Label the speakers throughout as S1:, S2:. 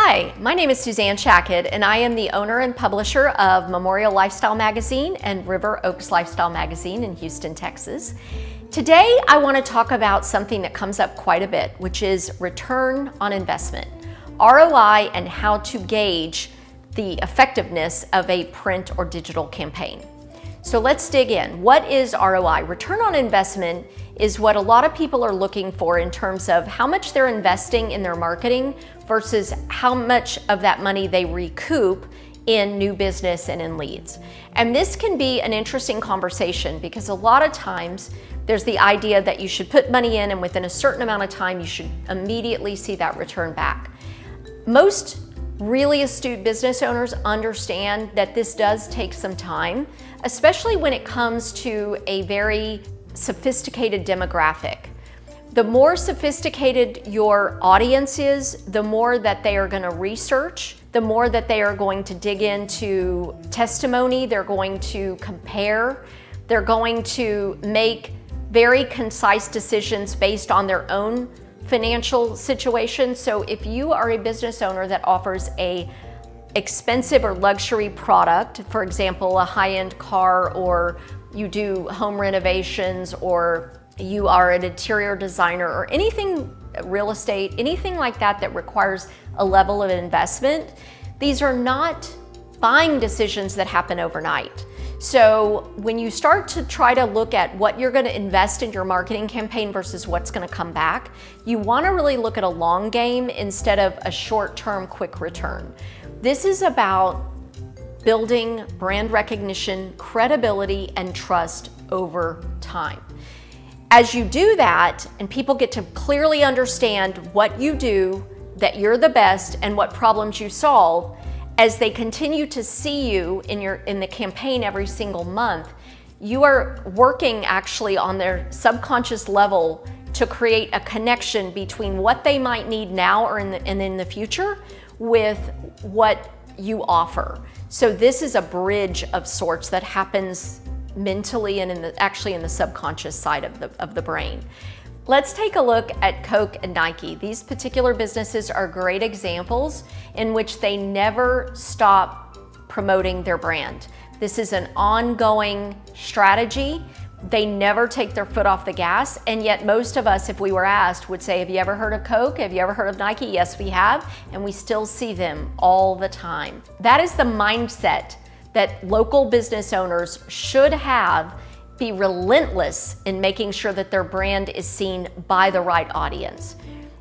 S1: Hi, my name is Suzanne Schakett, and I am the owner and publisher of Memorial Lifestyle Magazine and River Oaks Lifestyle Magazine in Houston, Texas. Today, I want to talk about something that comes up quite a bit, which is return on investment, ROI, and how to gauge the effectiveness of a print or digital campaign. So let's dig in. What is ROI? Return on investment is what a lot of people are looking for in terms of how much they're investing in their marketing versus how much of that money they recoup in new business and in leads. And this can be an interesting conversation because a lot of times there's the idea that you should put money in and within a certain amount of time you should immediately see that return back. Most really astute business owners understand that this does take some time, especially when it comes to a very sophisticated demographic. The more sophisticated your audience is, the more that they are going to research, the more that they are going to dig into testimony, they're going to compare, they're going to make very concise decisions based on their own financial situation. So if you are a business owner that offers a expensive or luxury product, for example, a high-end car, or you do home renovations, or you are an interior designer, or anything, real estate, anything like that that requires a level of investment, these are not buying decisions that happen overnight. So when you start to try to look at what you're going to invest in your marketing campaign versus what's going to come back, you want to really look at a long game instead of a short-term quick return. This is about building brand recognition, credibility, and trust over time. As you do that, and people get to clearly understand what you do, that you're the best, and what problems you solve, as they continue to see you in the campaign every single month, you are working actually on their subconscious level to create a connection between what they might need now or in the future with what you offer. So this is a bridge of sorts that happens mentally and actually in the subconscious side of the brain. Let's take a look at Coke and Nike. These particular businesses are great examples in which they never stop promoting their brand. This is an ongoing strategy. They never take their foot off the gas, and yet most of us, if we were asked, would say, have you ever heard of Coke? Have you ever heard of Nike? Yes, we have, and we still see them all the time. That is the mindset that local business owners should have. Be relentless in making sure that their brand is seen by the right audience.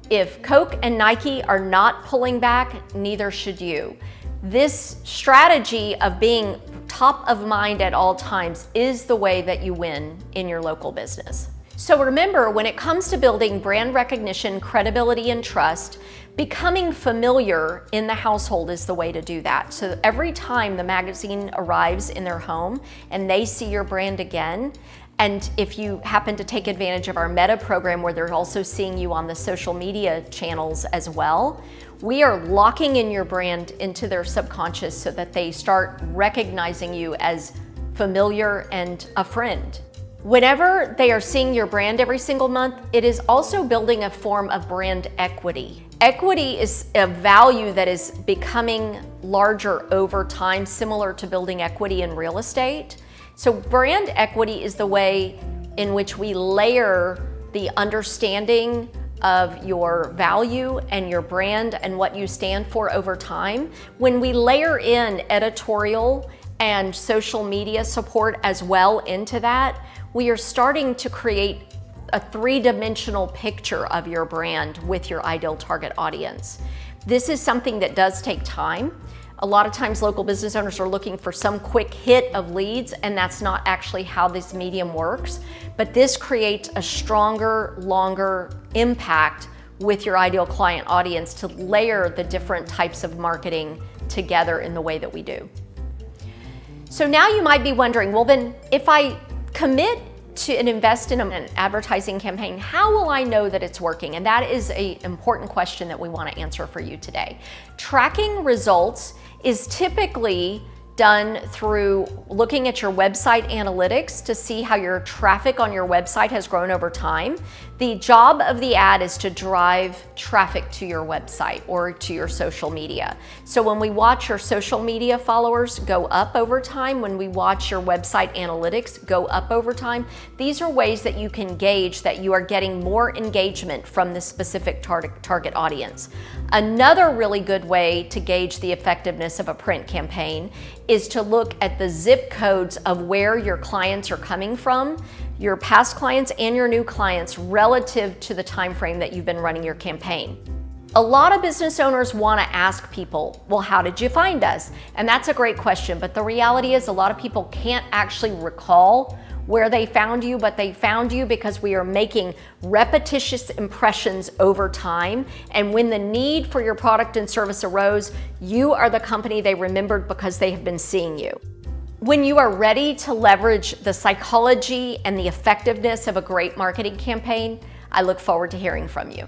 S1: If Coke and Nike are not pulling back, neither should you. This strategy of being top of mind at all times is the way that you win in your local business. So remember, when it comes to building brand recognition, credibility, and trust, becoming familiar in the household is the way to do that. So every time the magazine arrives in their home and they see your brand again, and if you happen to take advantage of our Meta program where they're also seeing you on the social media channels as well, we are locking in your brand into their subconscious so that they start recognizing you as familiar and a friend. Whenever they are seeing your brand every single month, it is also building a form of brand equity. Equity is a value that is becoming larger over time, similar to building equity in real estate. So brand equity is the way in which we layer the understanding of your value and your brand and what you stand for over time. When we layer in editorial and social media support as well into that, we are starting to create a three-dimensional picture of your brand with your ideal target audience. This is something that does take time. A lot of times local business owners are looking for some quick hit of leads, and that's not actually how this medium works. But this creates a stronger, longer impact with your ideal client audience to layer the different types of marketing together in the way that we do. So now you might be wondering, well then, if I commit to and invest in an advertising campaign, how will I know that it's working? And that is an important question that we want to answer for you today. Tracking results is typically done through looking at your website analytics to see how your traffic on your website has grown over time. The job of the ad is to drive traffic to your website or to your social media. So when we watch your social media followers go up over time, when we watch your website analytics go up over time, these are ways that you can gauge that you are getting more engagement from this specific target audience. Another really good way to gauge the effectiveness of a print campaign is to look at the zip codes of where your clients are coming from, your past clients and your new clients, relative to the time frame that you've been running your campaign. A lot of business owners want to ask people, well, how did you find us? And that's a great question, but the reality is a lot of people can't actually recall where they found you, but they found you because we are making repetitious impressions over time. And when the need for your product and service arose, you are the company they remembered because they have been seeing you. When you are ready to leverage the psychology and the effectiveness of a great marketing campaign, I look forward to hearing from you.